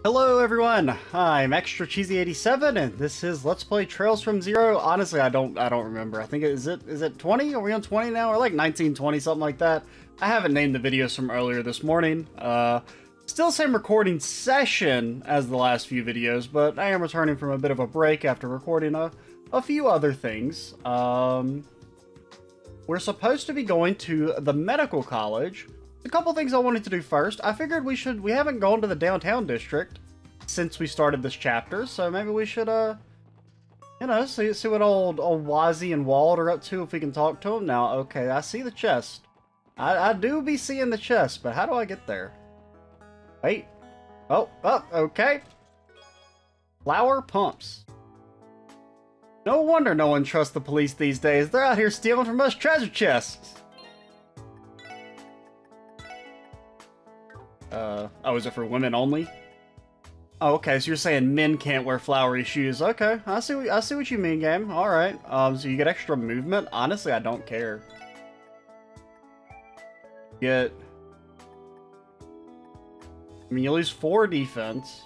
Hello everyone, I'm Extra Cheesy 87 and this is Let's Play Trails from Zero. Honestly, I don't remember. I think is it 20? Are we on 20 now? Or like 1920, something like that. I haven't named the videos from earlier this morning. Still same recording session as the last few videos, but I am returning from a bit of a break after recording a few other things. We're supposed to be going to the medical college. A couple things I wanted to do first. I figured we haven't gone to the downtown district since we started this chapter, so maybe we should, you know, see what old Wazzy and Wald are up to if we can talk to them. Now, okay, I see the chest. I do be seeing the chest, but how do I get there? Wait. Oh, okay. Flower pumps. No wonder no one trusts the police these days. They're out here stealing from us treasure chests. Oh, is it for women only? Oh, okay, so you're saying men can't wear flowery shoes. Okay, I see what you mean, game. Alright, so you get extra movement? Honestly, I don't care. I mean, you lose 4 defense.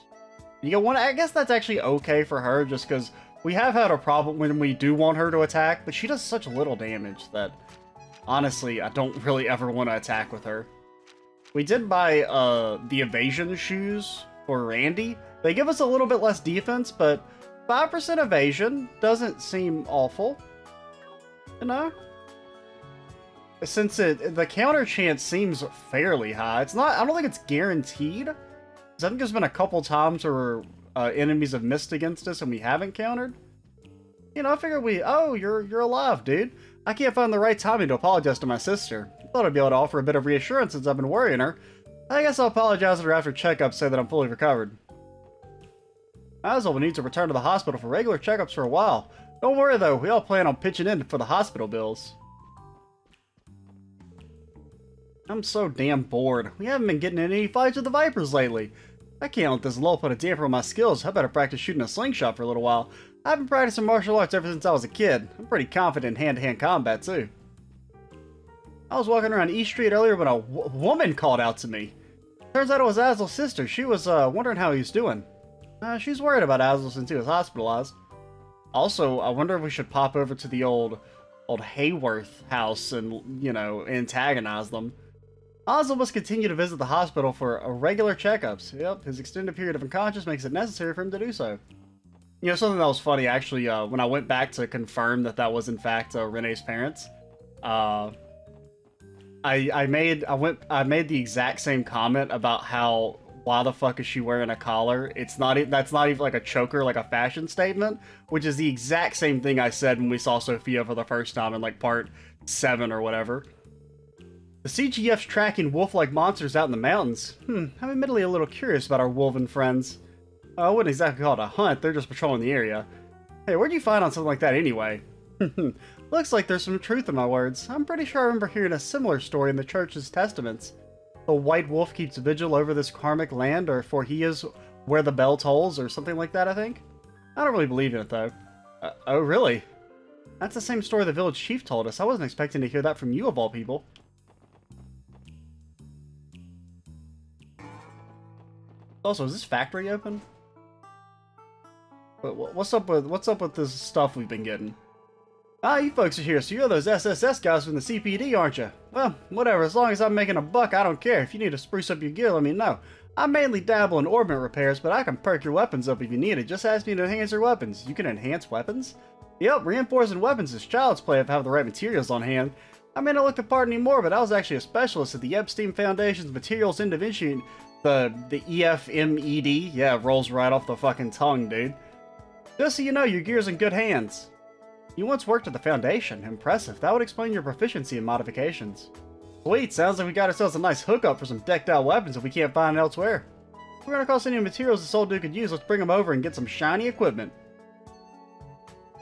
You get 1, I guess that's actually okay for her, just because we have had a problem when we do want her to attack, but she does such little damage that, honestly, I don't really ever want to attack with her. We did buy the evasion shoes for Randy. They give us a little bit less defense, but 5% evasion doesn't seem awful. You know? Since the counter chance seems fairly high. It's not, I don't think it's guaranteed. 'Cause I think there's been a couple times where enemies have missed against us and we haven't countered. You know, I figured oh, you're alive, dude. I can't find the right timing to apologize to my sister. Thought I'd be able to offer a bit of reassurance since I've been worrying her. I guess I'll apologize to her after checkups, say that I'm fully recovered. Asel will need to return to the hospital for regular checkups for a while. Don't worry though, we all plan on pitching in for the hospital bills. I'm so damn bored. We haven't been getting in any fights with the Vipers lately. I can't let this lull put a damper on my skills. I better practice shooting a slingshot for a little while. I've been practicing martial arts ever since I was a kid. I'm pretty confident in hand-to-hand combat too. I was walking around East Street earlier when a woman called out to me. Turns out it was Azel's sister. She was wondering how he's doing. She's worried about Azel since he was hospitalized. Also, I wonder if we should pop over to the old Hayworth house and, you know, antagonize them. Azel must continue to visit the hospital for regular checkups. Yep, his extended period of unconscious makes it necessary for him to do so. You know, something that was funny, actually, when I went back to confirm that was in fact Renee's parents, I made the exact same comment about how, why the fuck is she wearing a collar? That's not even like a choker, like a fashion statement, which is the exact same thing I said when we saw Sophia for the first time in like part 7 or whatever. The CGF's tracking wolf-like monsters out in the mountains. I'm admittedly a little curious about our wolven friends. I wouldn't exactly call it a hunt, they're just patrolling the area. Hey, where'd you find on something like that anyway? Looks like there's some truth in my words. I'm pretty sure I remember hearing a similar story in the church's testaments. The white wolf keeps vigil over this karmic land, or for he is where the bell tolls, or something like that, I think. I don't really believe in it, though. Oh, really? That's the same story the village chief told us. I wasn't expecting to hear that from you, of all people. Also, is this factory open? What's up with this stuff we've been getting? Ah, you folks are here, so you're those SSS guys from the CPD, aren't you? Well, whatever, as long as I'm making a buck, I don't care. If you need to spruce up your gear, let me know. I mainly dabble in orbit repairs, but I can perk your weapons up if you need it. Just ask me to enhance your weapons. You can enhance weapons? Yep, reinforcing weapons is child's play if I have the right materials on hand. I may not look the part anymore, but I was actually a specialist at the Epstein Foundation's Materials Intervention, the EFMED. Yeah, it rolls right off the fucking tongue, dude. Just so you know, your gear's in good hands. You once worked at the Foundation. Impressive. That would explain your proficiency in modifications. Sweet, sounds like we got ourselves a nice hookup for some decked out weapons if we can't find it elsewhere. If we're gonna cost any materials this old dude could use, let's bring them over and get some shiny equipment.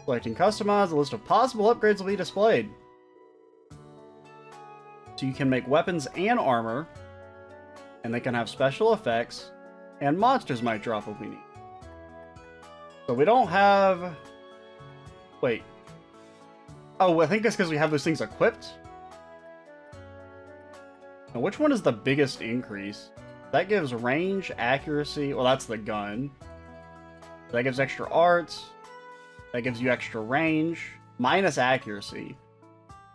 Selecting customize, a list of possible upgrades will be displayed. So you can make weapons and armor, and they can have special effects, and monsters might drop if we need. So we don't have... Wait. Oh, I think that's because we have those things equipped. Now, which one is the biggest increase? That gives range, accuracy. Well, that's the gun. That gives extra arts. That gives you extra range. Minus accuracy.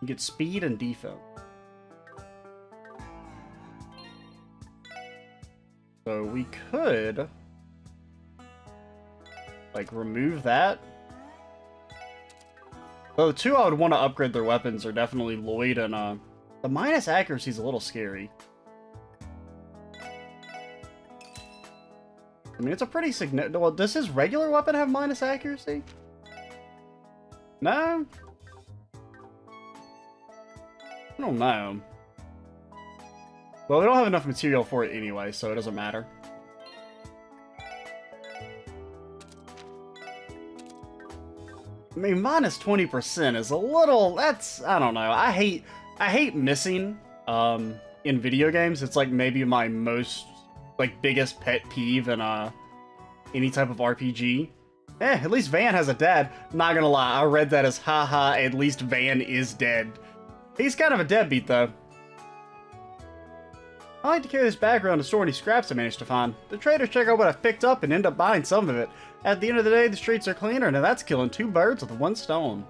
You get speed and defense. So we could, like, remove that. Though the two I would want to upgrade their weapons are definitely Lloyd and, the minus accuracy is a little scary. I mean, it's a pretty significant... Well, does his regular weapon have minus accuracy? No? I don't know. Well, we don't have enough material for it anyway, so it doesn't matter. I mean, minus 20% is a little... That's... I don't know. I hate missing, in video games. It's like maybe my most, like, biggest pet peeve in, any type of RPG. At least Van has a dad. Not gonna lie, I read that as, haha, at least Van is dead. He's kind of a deadbeat, though. I like to carry this bag around to store any scraps I managed to find. The traders check out what I've picked up and end up buying some of it. At the end of the day, the streets are cleaner, and that's killing two birds with one stone.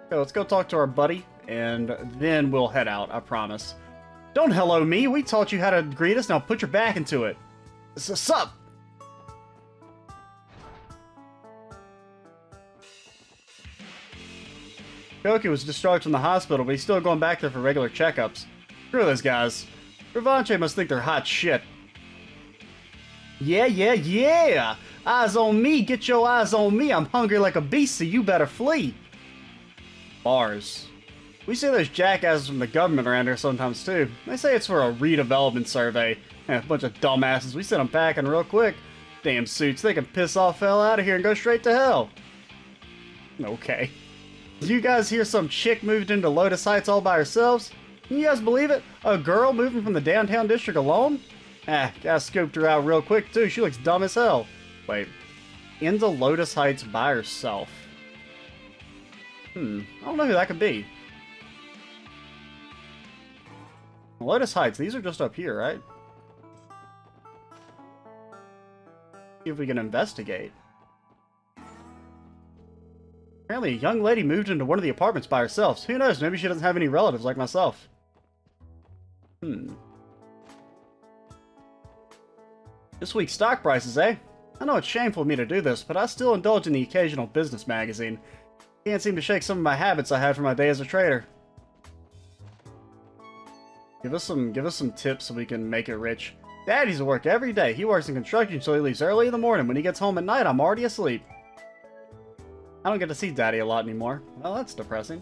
Okay, let's go talk to our buddy, and then we'll head out, I promise. Don't hello me, we taught you how to greet us, now put your back into it. Sup? Koki was discharged from the hospital, but he's still going back there for regular checkups. Screw those guys. Revanche must think they're hot shit. Yeah! Eyes on me, get your eyes on me. I'm hungry like a beast, so you better flee. Bars. We see those jackasses from the government around here sometimes too. They say it's for a redevelopment survey. A bunch of dumbasses, we send them packing real quick. Damn suits, they can piss off hell out of here and go straight to hell. Okay. Did you guys hear some chick moved into Lotus Heights all by herself? Can you guys believe it? A girl moving from the downtown district alone? Guys scoped her out real quick too, she looks dumb as hell. Wait, into Lotus Heights by herself. I don't know who that could be. Lotus Heights, these are just up here, right? See if we can investigate. Apparently a young lady moved into one of the apartments by herself. Who knows, maybe she doesn't have any relatives like myself. This week's stock prices, eh? I know it's shameful of me to do this, but I still indulge in the occasional business magazine. Can't seem to shake some of my habits I had from my day as a trader. Give us some tips so we can make it rich. Daddy's at work every day. He works in construction, so he leaves early in the morning. When he gets home at night, I'm already asleep. I don't get to see Daddy a lot anymore. Well, that's depressing.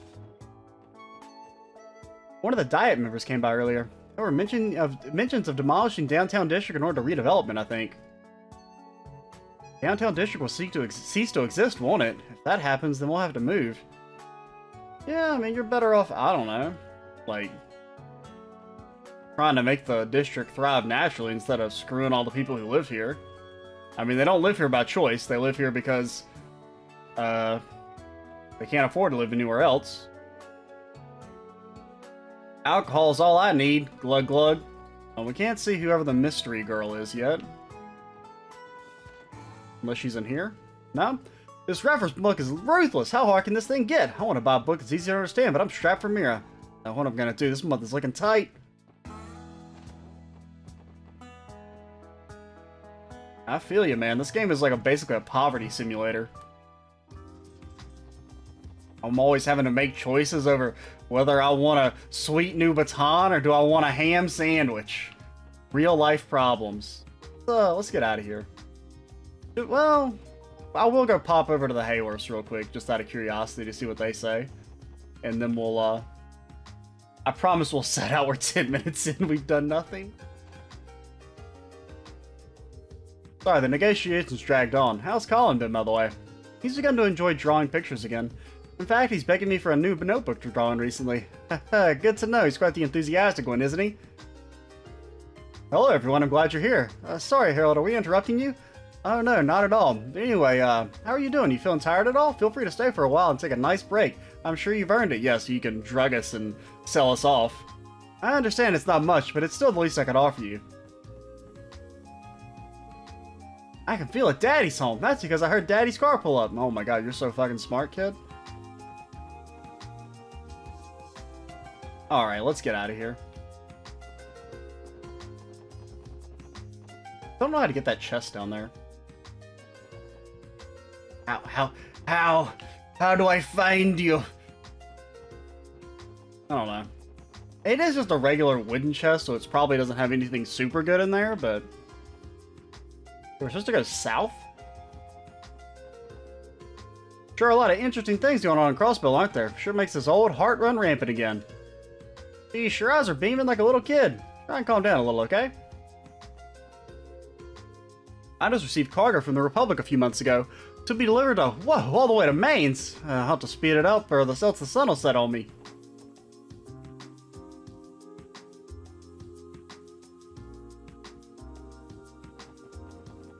One of the Diet members came by earlier. There were mentions of demolishing downtown district in order to redevelopment, I think. Downtown district will cease to exist, won't it? If that happens, then we'll have to move. Yeah, I mean, you're better off, I don't know, like, trying to make the district thrive naturally instead of screwing all the people who live here. I mean, they don't live here by choice. They live here because, they can't afford to live anywhere else. Alcohol's all I need. Glug glug. Oh, we can't see whoever the mystery girl is yet. Unless she's in here? No? This reference book is ruthless. How hard can this thing get? I want to buy a book that's easy to understand, but I'm strapped for Mira. Now what I'm gonna do, this month is looking tight. I feel you, man. This game is like basically a poverty simulator. I'm always having to make choices over whether I want a sweet new baton or do I want a ham sandwich. Real life problems. So, let's get out of here. Well, I will go pop over to the Haywursts real quick, just out of curiosity to see what they say. And then we'll, I promise we'll set out. We're 10 minutes in, we've done nothing. Sorry, the negotiations dragged on. How's Colin been, by the way? He's begun to enjoy drawing pictures again. In fact, he's begging me for a new notebook to draw in recently. Good to know. He's quite the enthusiastic one, isn't he? Hello, everyone. I'm glad you're here. Sorry, Harold. Are we interrupting you? Oh, no, not at all. Anyway, how are you doing? You feeling tired at all? Feel free to stay for a while and take a nice break. I'm sure you've earned it, yes, so you can drug us and sell us off. I understand it's not much, but it's still the least I could offer you. I can feel it. Daddy's home. That's because I heard Daddy's car pull up. Oh my god, you're so fucking smart, kid. Alright, let's get out of here. Don't know how to get that chest down there. How do I find you? I don't know. It is just a regular wooden chest, so it probably doesn't have anything super good in there, but... We're supposed to go south? Sure, a lot of interesting things going on in Crossbill, aren't there? Sure makes this old heart run rampant again. Geez, your eyes are beaming like a little kid. Try and calm down a little, okay? I just received cargo from the Republic a few months ago to be delivered to, whoa, all the way to Mainz. I'll have to speed it up or else the sun will set on me.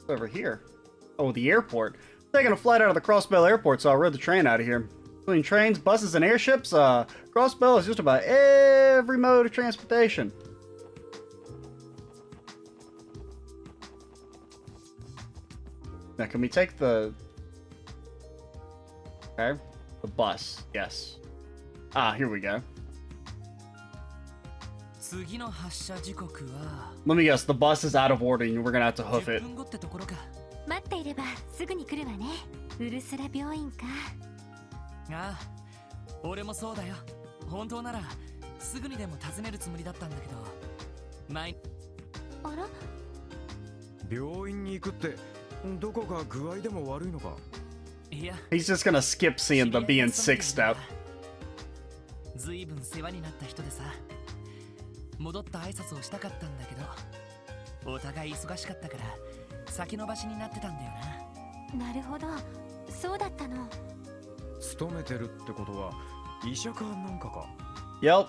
Over here. Oh, the airport. Taking a flight out of the Crossbell Airport, so I'll ride the train out of here. Between trains, buses, and airships, Crossbell is just about every mode of transportation. Now, can we take the... Okay. The bus. Yes. Ah, here we go. Let me guess, the bus is out of order and we're gonna have to hoof it. He's just gonna skip seeing the being sick step. 戻った挨拶をしたかったんだけど、お互い忙しかったから先延ばしになってたんだよな。なるほど、そうだったの。勤めてるってことは医者かなんかか。Yep,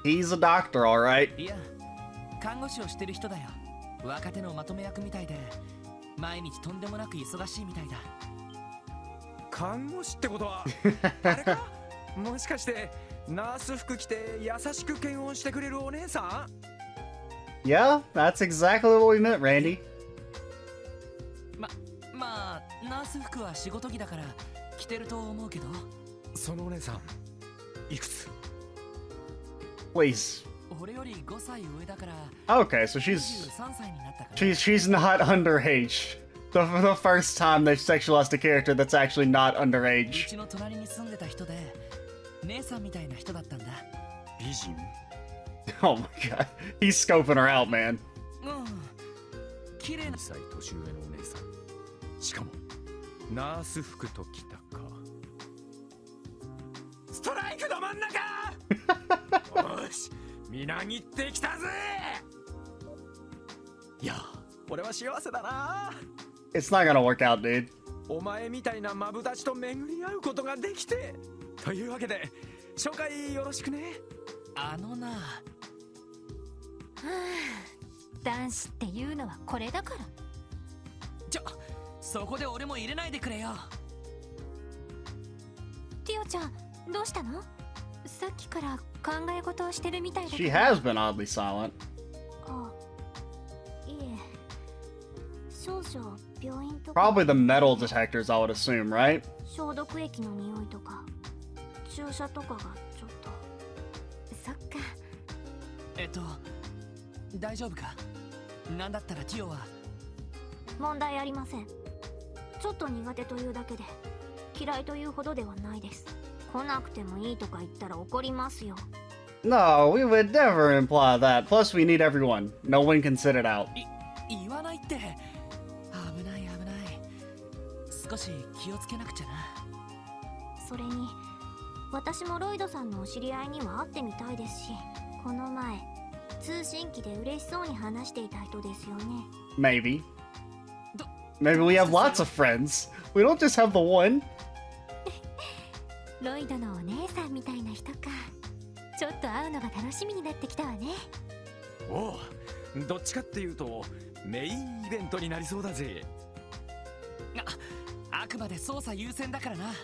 he's a doctor, all right. いや、看護師をしてる人だよ。若手のまとめ役みたいで、毎日とんでもなく忙しいみたいだ。看護師ってことはあれか？もしかして。 ナース服着て優しく検温してくれるお姉さん? Yeah, that's exactly what we meant, Randy. まあ、ナース服は仕事着だから着てると思うけど。そのお姉さん、いくつ? Please. 俺より5歳上だから。Okay, so she's not underage. The first time they've sexualized a character that's actually not underage. うちの隣に住んでた人で。 姉さんみたいな人だったんだ。美人? Oh my god. He's scoping her out, man. 綺麗な歳年上のお姉さん。しかもナース服ときたか。ストライクど真ん中。よし、みなぎってきたぜ。いや、俺は幸せだな。It's not gonna work out, dude. お前みたいなマブダチと巡り合うことができて。 というわけで紹介よろしくね。あのな。はあ、男子っていうのはこれだから。そこで俺も入れないでくれよ。ティオちゃん、どうしたの？さっきから考え事をしてるみたいだけど。She has been oddly silent. あ、いえ。少々病院とか。Probably the metal detectors, I would assume, right? 消毒液の匂いとか。 注射とかがちょっと。そっか。大丈夫か？なんだったらティオは。問題ありません。ちょっと苦手というだけで、嫌いというほどではないです。来なくてもいいとか言ったら怒りますよ。No, we would never imply that. Plus, we need everyone. No one can sit it out. 言わないって。危ない危ない。少し気をつけなくちゃな。それに。 私もロイドさんのお知り合いには会ってみたいですし、この前通信機で嬉しそうに話していた人ですよね。Maybe. Maybe we have lots of friends. We don't just have the one. ロイドのお姉さんみたいな人か。ちょっと会うのが楽しみになってきたわね。おう、どっちかっていうとメインイベントになりそうだぜ。あくまで捜査優先だからな。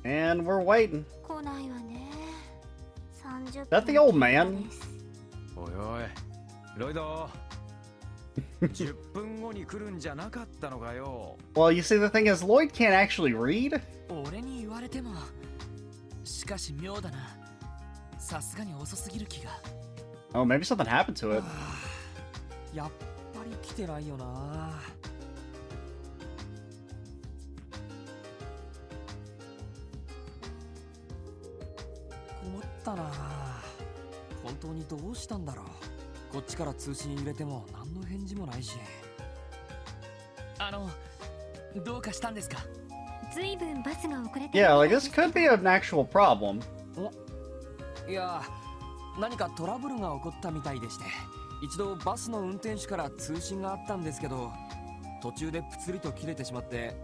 And we're waiting. 来ないわね。Is that the old man? おいおい、ロイド。10分後に来るんじゃなかったのかよ。Well, you see, the thing is, Lloyd can't actually read. 俺に言われても、しかし妙だな。さすがに遅すぎる気が。Oh, maybe something happened to it. やっぱり来てないよな。困ったな。本当にどうしたんだろう。こっちから通信入れても何の返事もないし。どうかしたんですか？ずいぶんバスが遅れて。Yeah, like this could be an actual problem. いや、何かトラブルが起こったみたいでして、一度バスの運転手から通信があったんですけど、途中でプツリと切れてしまって、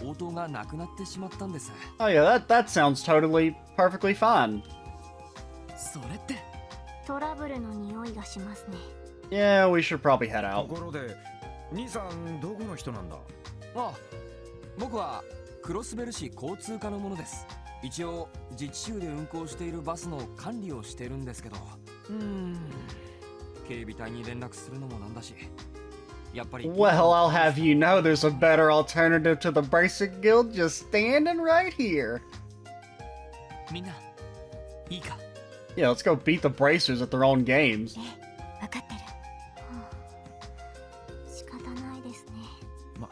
応答がなくなってしまったんです。Oh yeah, that sounds totally perfectly fine. それって。トラブルの匂いがしますね。Yeah, we should probably head と out. ころで、兄さんどこの人なんだ？あ、僕はクロスベル市交通課の者です。一応自治州で運行しているバスの管理をしてるんですけど、警備隊に連絡するのもなんだし、やっぱり。Well, I'll have you know there's a better alternative to the Bracer Guild just standing right here. みんな、いいか。Yeah, let's go beat the Bracers at their own games. わかってる。仕方ないですね。ま、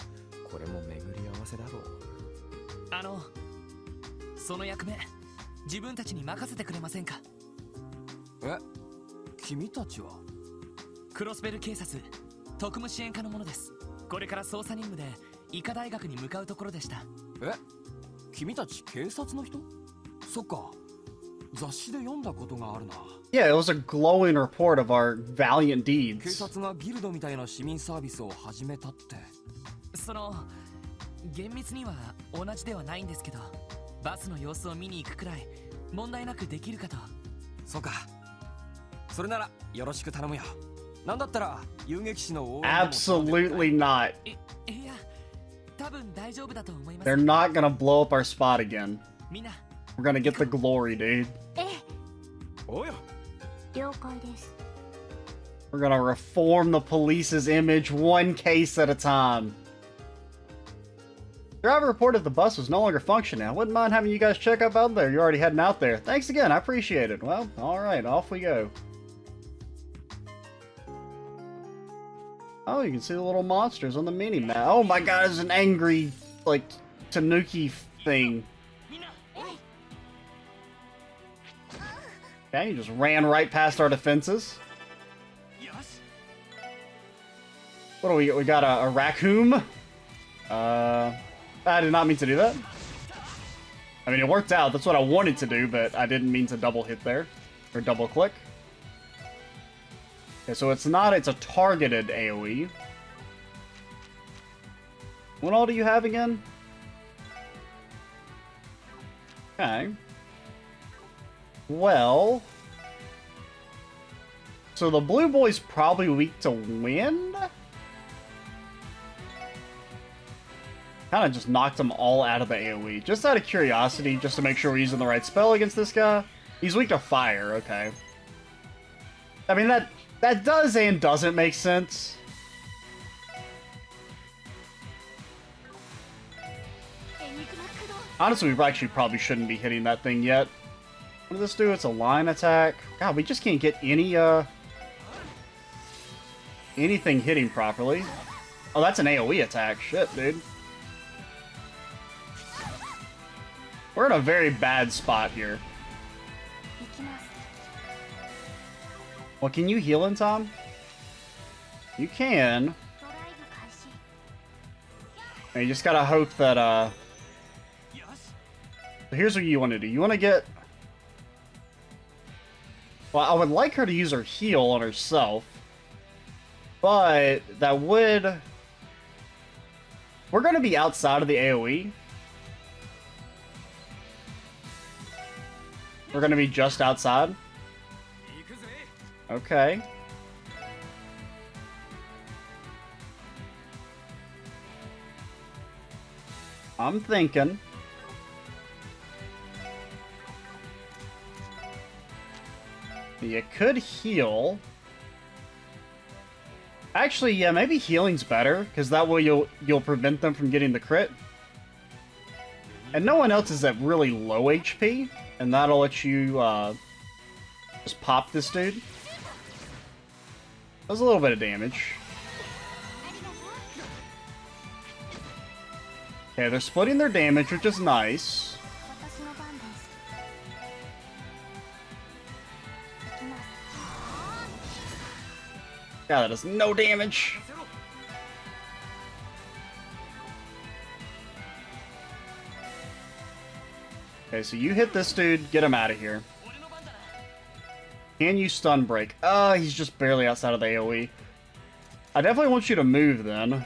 これも巡り合わせだろう。その役目、自分たちに任せてくれませんか？え、君たちは？クロスベル警察特務支援課の者です。これから捜査任務で医科大学に向かうところでした。え、君たち警察の人？そっか。雑誌で読んだことがあるな。Yeah, it was a glowing report of our valiant 警 deeds. 察がギルドみたいな市民サービスを始めたって。厳密には同じではないんですけど、バスの様子を見に行くくらい問題なくできるかと。そうか。それならよろしく頼むよ。なんだったら遊撃士の応援でも。Absolutely not. いや、多分大丈夫だと思います。 They're not gonna blow up our spot again. みんな。We're gonna get the glory, dude. おや。了解です。We're gonna reform the police's image one case at a time. Driver reported the bus was no longer functioning. I wouldn't mind having you guys check up out there. You're already heading out there. Thanks again. I appreciate it. Well, alright. Off we go. Oh, you can see the little monsters on the mini-map. Oh my god, it's an angry, like, Tanuki thing. Okay, you just ran right past our defenses. What do we got? We got a raccoon? I did not mean to do that. I mean, it worked out. That's what I wanted to do, but I didn't mean to double hit there. Or double click. Okay, so it's a targeted AoE. What all do you have again? Okay. Well... So the blue boy's probably weak to wind? Kind of just knocked them all out of the AoE. Just out of curiosity, just to make sure we're using the right spell against this guy. He's weak to fire, okay. I mean, that does and doesn't make sense. Honestly, we actually probably shouldn't be hitting that thing yet. What does this do? It's a line attack. God, we just can't get any, anything hitting properly. Oh, that's an AoE attack. Shit, dude. We're in a very bad spot here. Well, can you heal in time? You can. And you just gotta hope that, So here's what you want to do. You want to get... Well, I would like her to use her heal on herself. But that would... We're going to be outside of the AoE. We're going to be just outside. Okay. I'm thinking... You could heal. Actually, yeah, maybe healing's better, because that way you'll prevent them from getting the crit. And no one else is at really low HP, and that'll let you just pop this dude. Does a little bit of damage. Okay, they're splitting their damage, which is nice. Yeah, that does no damage. Okay, so you hit this dude, get him out of here. Can you stun break? He's just barely outside of the AoE. I definitely want you to move then.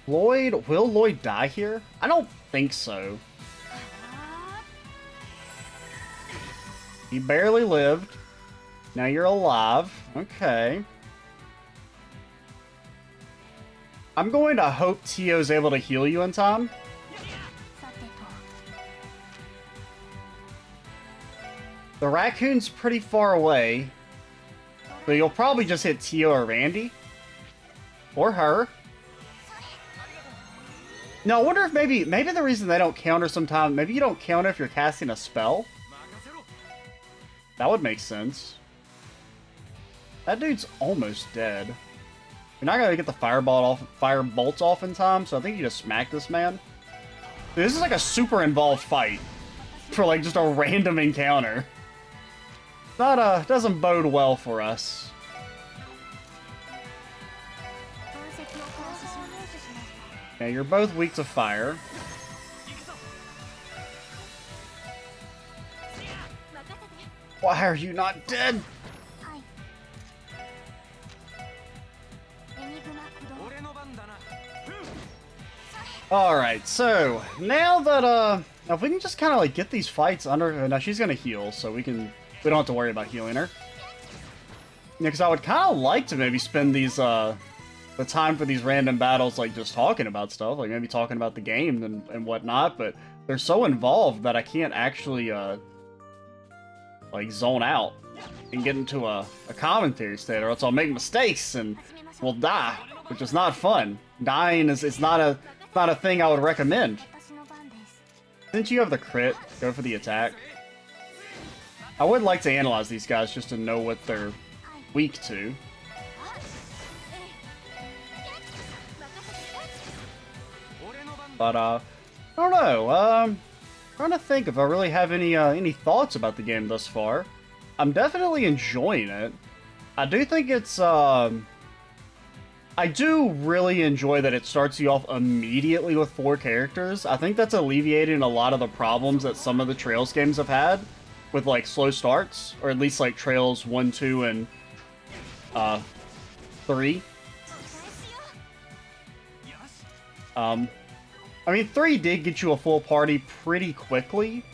Lloyd, will Lloyd die here? I don't think so. You barely lived. Now you're alive. Okay. I'm going to hope Tio's able to heal you in time. The raccoon's pretty far away. So you'll probably just hit Tio or Randy. Or her. No, I wonder if maybe the reason they don't counter sometimes, maybe you don't counter if you're casting a spell. That would make sense. That dude's almost dead. You're not gonna get the fire bolts off in time, so I think you just smack this man. Dude, this is like a super involved fight for like just a random encounter. Doesn't bode well for us. Yeah, you're both weak to fire. Why are you not dead? Alright, so now that if we can just kind of like get these fights under. Now she's gonna heal, so we don't have to worry about healing her. Yeah, because I would kind of like to maybe spend these the time for these random battles like just talking about stuff, like maybe talking about the game and whatnot, but they're so involved that I can't actually like zone out and get into a commentary state, or else I'll make mistakes and we'll die, which is not fun. Dying is not a thing I would recommend. Since you have the crit, go for the attack. I would like to analyze these guys just to know what they're weak to. But I don't know. Trying to think if I really have any thoughts about the game thus far. I'm definitely enjoying it. I do think it's I do really enjoy that it starts you off immediately with 4 characters. I think that's alleviating a lot of the problems that some of the Trails games have had with like slow starts, or at least like Trails 1, 2, and 3. I mean, 3 did get you a full party pretty quickly,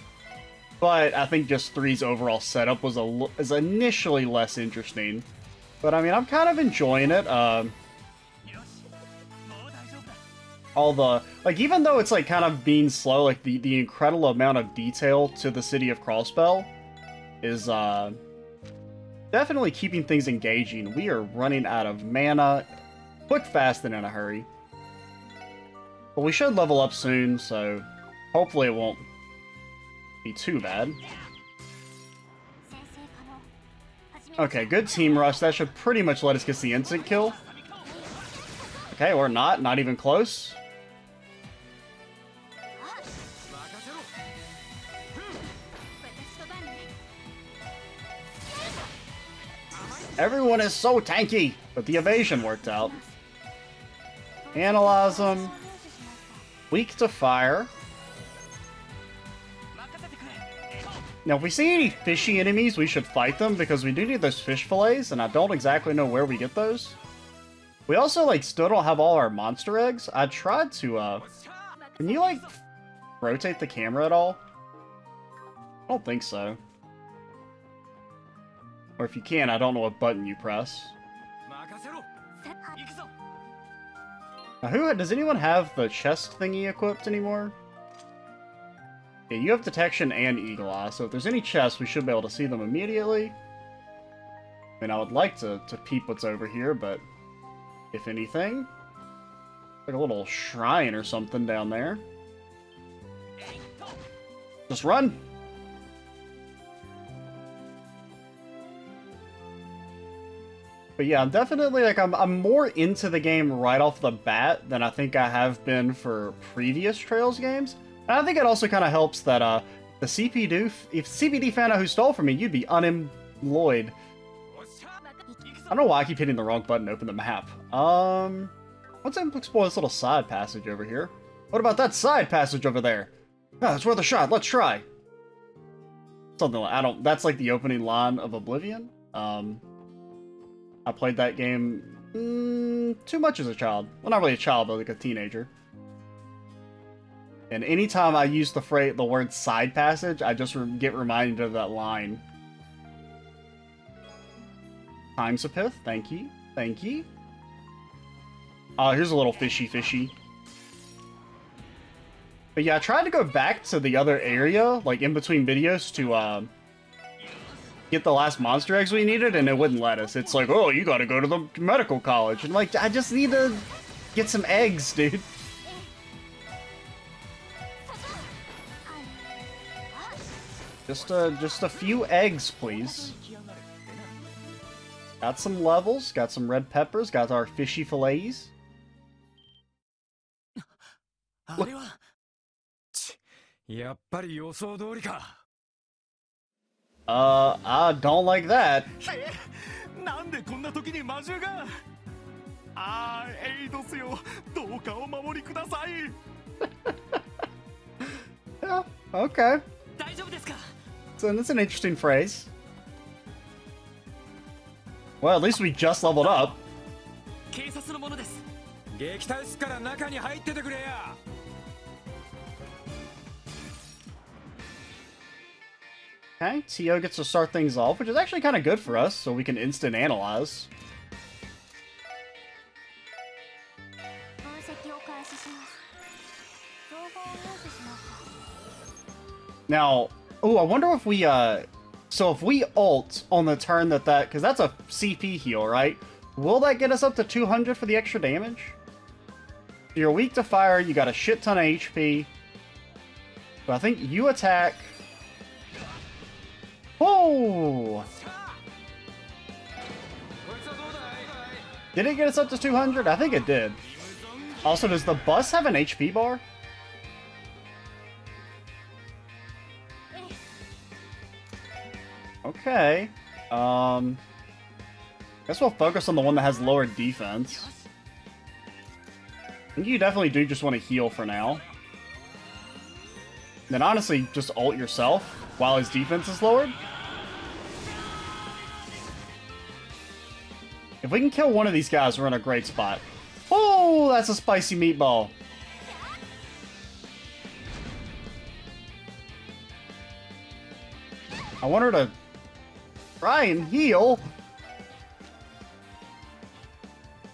but I think just 3's overall setup was initially less interesting. But I mean, I'm kind of enjoying it. All the, like, even though it's like kind of being slow, like the incredible amount of detail to the city of Crossbell is definitely keeping things engaging. We are running out of mana, quick, fast, and in a hurry. But we should level up soon, so hopefully it won't be too bad. Okay, good team rush. That should pretty much let us get the instant kill. Okay, or not even close. Everyone is so tanky, but the evasion worked out. Analyze them. Weak to fire. Now, if we see any fishy enemies, we should fight them, because we do need those fish fillets, and I don't exactly know where we get those. We also, like, still don't have all our monster eggs. I tried to, can you, like, rotate the camera at all? I don't think so. Or if you can, I don't know what button you press. Now, does anyone have the chest thingy equipped anymore? Yeah, you have detection and eagle eye, so if there's any chests, we should be able to see them immediately. I mean, I would like to peep what's over here, but if anything, like a little shrine or something down there. Just run! But yeah, I'm definitely, like, I'm more into the game right off the bat than I think I have been for previous Trails games. And I think it also kind of helps that, if CPD found out who stole from me, you'd be unemployed. I don't know why I keep hitting the wrong button to open the map. Let's explore this little side passage over here. What about that side passage over there? Oh, it's worth a shot, let's try. Something like, that's like the opening line of Oblivion. I played that game too much as a child. Well, not really a child, but like a teenager. And anytime I use the word side passage, I just get reminded of that line. Times a pith, thank you, thank you. Here's a little fishy. But yeah, I tried to go back to the other area, like in between videos, to get the last monster eggs we needed, and it wouldn't let us. It's like, oh, you gotta go to the medical college. And like, I just need to get some eggs, dude. Just a few eggs, please. Got some levels, got some red peppers, got our fishy fillets. Look. I don't like that. Yeah, okay. So that's an interesting phrase. Well, at least we just leveled up. Okay, Tio gets to start things off, which is actually kind of good for us, so we can instant analyze. Now, oh, I wonder if we, so if we ult on the turn because that's a CP heal, right? Will that get us up to 200 for the extra damage? You're weak to fire, you got a shit ton of HP. But I think you attack. Oh! Did it get us up to 200? I think it did. Also, does the bus have an HP bar? Okay. Guess we'll focus on the one that has lower defense. I think you definitely do just want to heal for now. Then honestly, just ult yourself while his defense is lowered. If we can kill one of these guys, we're in a great spot. Oh, that's a spicy meatball. I want her to try and heal.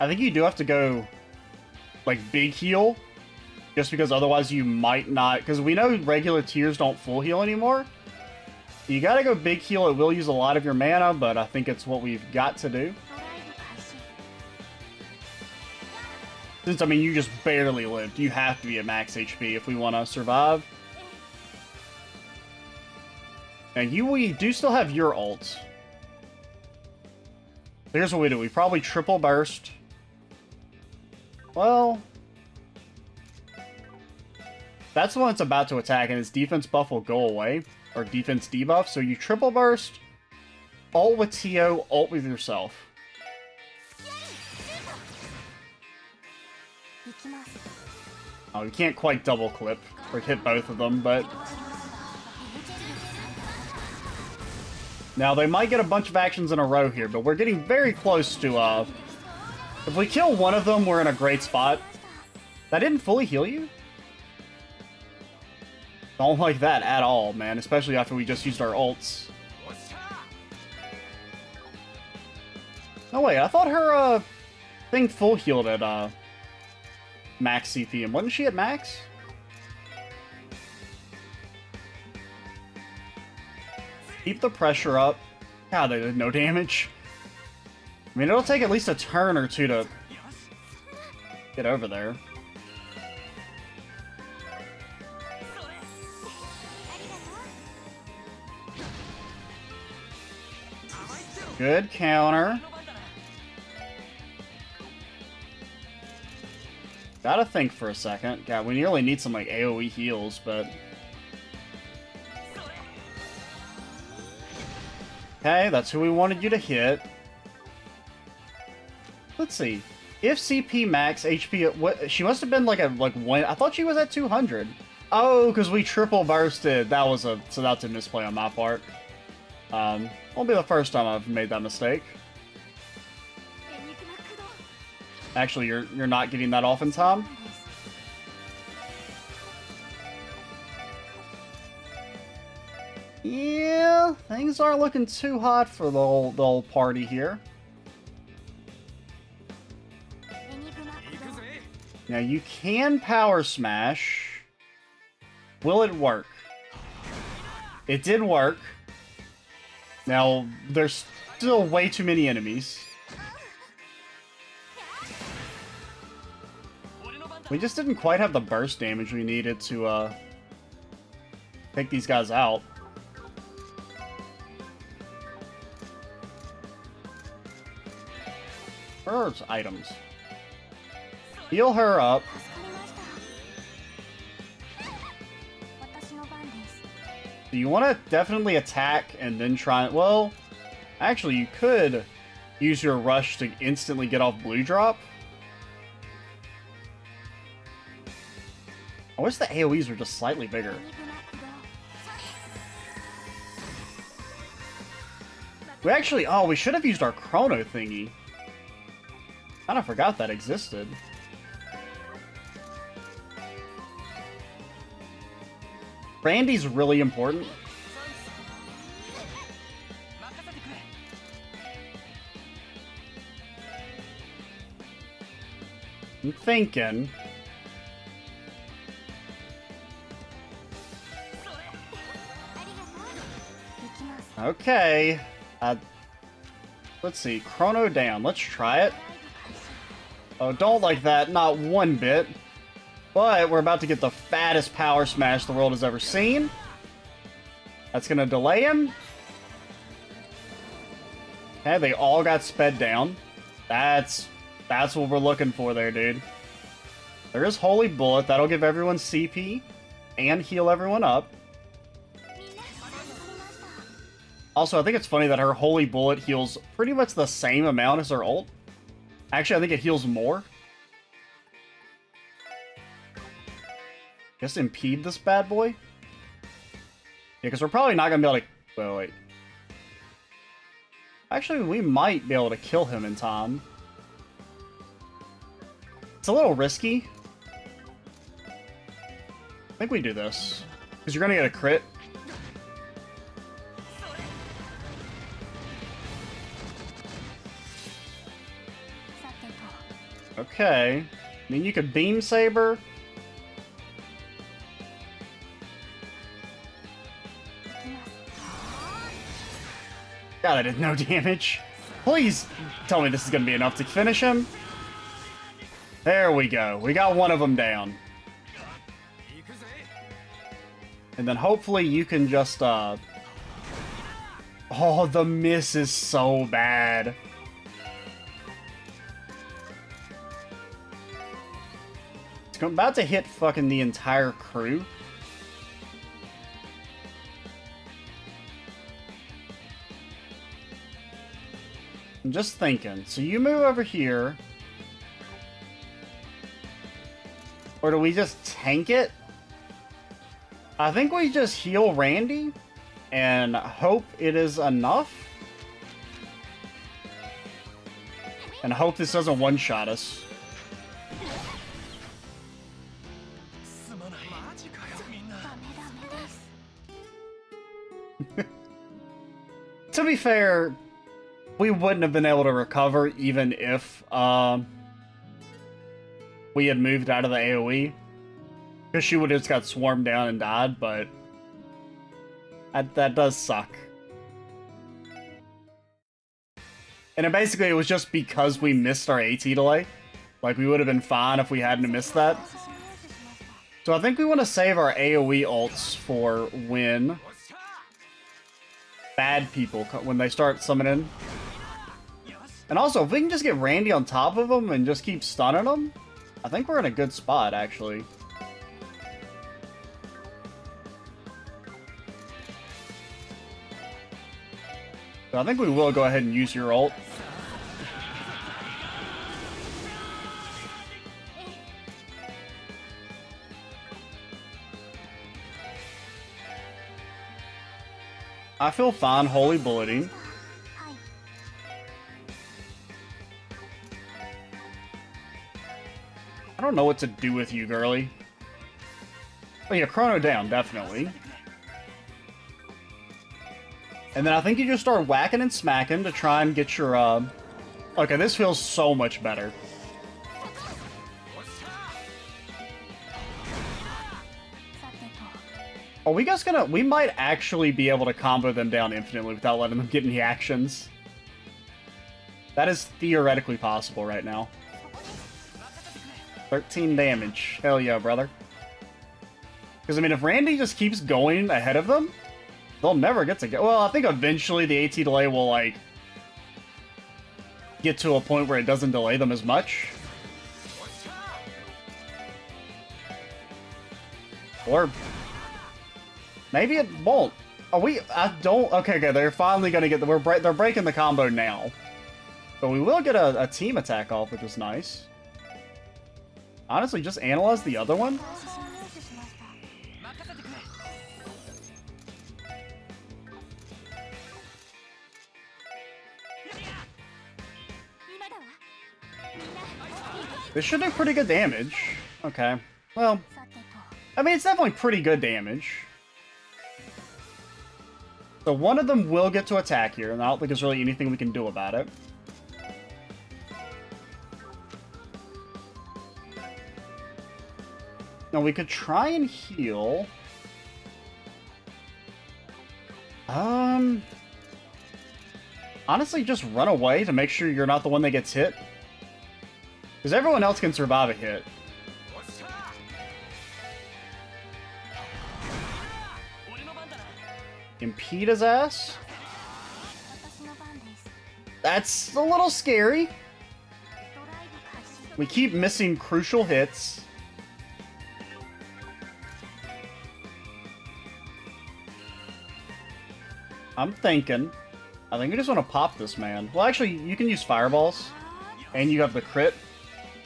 I think you do have to go, like, big heal. Just because otherwise you might not... Because we know regular tiers don't full heal anymore. You gotta go big heal. It will use a lot of your mana, but I think it's what we've got to do. Since, I mean, you just barely lived. You have to be at max HP if we want to survive. And we do still have your ults. Here's what we do. We probably triple burst. Well... That's the one that's about to attack, and its defense buff will go away. Or defense debuff. So you triple burst, ult with Tio, ult with yourself. Oh, you can't quite double clip or hit both of them, but... Now, they might get a bunch of actions in a row here, but we're getting very close to, if we kill one of them, we're in a great spot. That didn't fully heal you? Don't like that at all, man, especially after we just used our ults. Oh wait, I thought her, thing full healed at max CP, and wasn't she at max? Keep the pressure up. God, they did no damage. I mean, it'll take at least a turn or two to get over there. Good counter. Gotta think for a second. God, we nearly need some like AoE heals, but... Okay, that's who we wanted you to hit. Let's see. If CP max HP, what she must have been like one. I thought she was at 200. Oh, because we triple bursted. That was a that's a misplay on my part. Won't be the first time I've made that mistake. Actually, you're not getting that off in time. Yeah, things aren't looking too hot for the old party here. Now you can power smash. Will it work? It did work. Now there's still way too many enemies. We just didn't quite have the burst damage we needed to take these guys out. Where's items? Heal her up. So you want to definitely attack and then try... Well, actually, you could use your rush to instantly get off blue drop. I wish the AoEs were just slightly bigger. We actually... Oh, we should have used our chrono thingy. Kinda forgot that existed. Randy's really important. I'm thinking... Okay. Let's see. Chrono down. Let's try it. Oh, don't like that. Not one bit. But we're about to get the fattest power smash the world has ever seen. That's going to delay him. Okay, they all got sped down. That's what we're looking for there, dude. There is Holy Bullet. That'll give everyone CP and heal everyone up. Also, I think it's funny that her Holy Bullet heals pretty much the same amount as her ult. Actually, I think it heals more. Just impede this bad boy? Yeah, because we're probably not going to be able to... Wait, wait. Actually, we might be able to kill him in time. It's a little risky. I think we do this. Because you're going to get a crit. Okay. I mean, you could Beam Saber. God, I did no damage. Please tell me this is going to be enough to finish him. There we go. We got one of them down. And then hopefully you can just, Oh, the miss is so bad. It's about to hit fucking the entire crew. I'm just thinking. So you move over here. Or do we just tank it? I think we just heal Randy and hope it is enough. And hope this doesn't one-shot us. To be fair, we wouldn't have been able to recover even if we had moved out of the AoE. Because she would have just got swarmed down and died, but that does suck. And it was just because we missed our AT delay. Like, we would have been fine if we hadn't missed that. So I think we want to save our AoE ults for when bad people, when they start summoning. And also, if we can just get Randy on top of them and just keep stunning them, I think we're in a good spot, actually. So I think we will go ahead and use your ult. I feel fine holy bulleting. I don't know what to do with you, girly. Oh yeah, chrono down, definitely. And then I think you just start whacking and smacking to try and get your, Okay, this feels so much better. Are we just gonna... We might actually be able to combo them down infinitely without letting them get any actions. That is theoretically possible right now. 13 damage. Hell yeah, brother. Because, I mean, if Randy just keeps going ahead of them, they'll never get to get... Well, I think eventually the AT delay will, like, get to a point where it doesn't delay them as much. Or maybe it won't. I don't... Okay, they're finally going to get... They're breaking the combo now. But we will get a team attack off, which is nice. Honestly, just analyze the other one. This should do pretty good damage. Okay. Well, I mean, it's definitely pretty good damage. So one of them will get to attack here, and I don't think there's really anything we can do about it. Now, we could try and heal. Honestly, just run away to make sure you're not the one that gets hit. Because everyone else can survive a hit. Impede his ass? That's a little scary. We keep missing crucial hits. I'm thinking. I think we just want to pop this man. Well, actually, you can use fireballs. And you have the crit.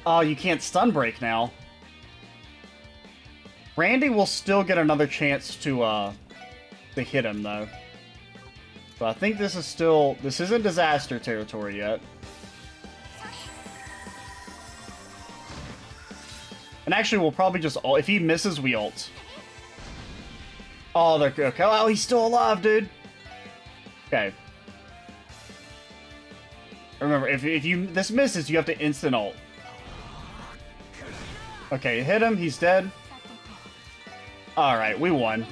Oh, you can't stun break now. Randy will still get another chance to hit him, though. So I think this is still... This isn't disaster territory yet. And actually, we'll probably just... If he misses, we ult. Oh, they're... Okay. Oh, he's still alive, dude. Okay. Remember, if this misses, you have to instant ult. Okay, hit him. He's dead. Alright, we won.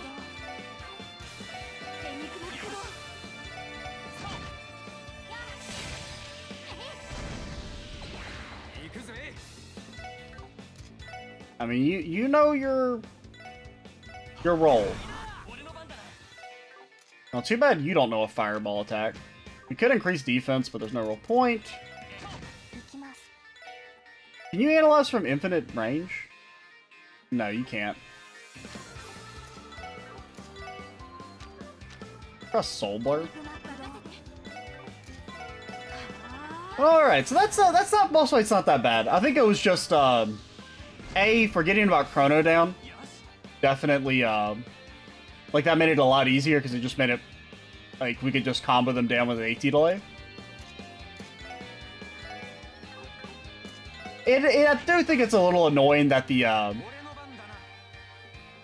I mean, you know your role. Well, too bad you don't know a fireball attack. We could increase defense, but there's no real point. Can you analyze from infinite range? No, you can't. Press Soul Blur. Alright, so that's not... Mostly it's not that bad. I think it was just, A, forgetting about Chrono down. Definitely, like, that made it a lot easier, because it just made it... Like, we could just combo them down with an AT delay. I do think it's a little annoying that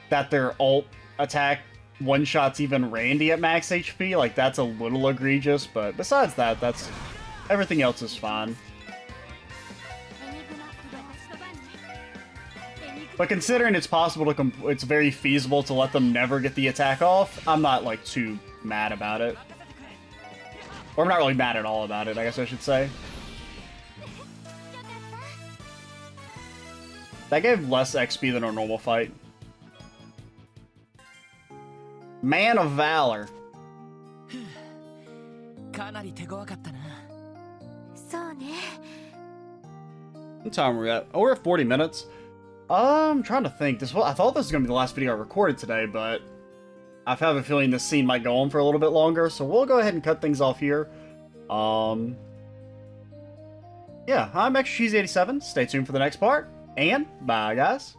that their ult attack one-shots even Randy at max HP. Like, that's a little egregious, but besides that, everything else is fine. But considering it's possible to, it's very feasible to let them never get the attack off, I'm not, like, too mad about it. Or I'm not really mad at all about it, I guess I should say. That gave less XP than our normal fight. Man of Valor. かなり手強かったな。そうね。 What time are we at? Oh, we're at 40 minutes. I'm trying to think. I thought this was going to be the last video I recorded today, but I have a feeling this scene might go on for a little bit longer, so we'll go ahead and cut things off here. Yeah, I'm Extra Cheesy 87. Stay tuned for the next part, and bye, guys.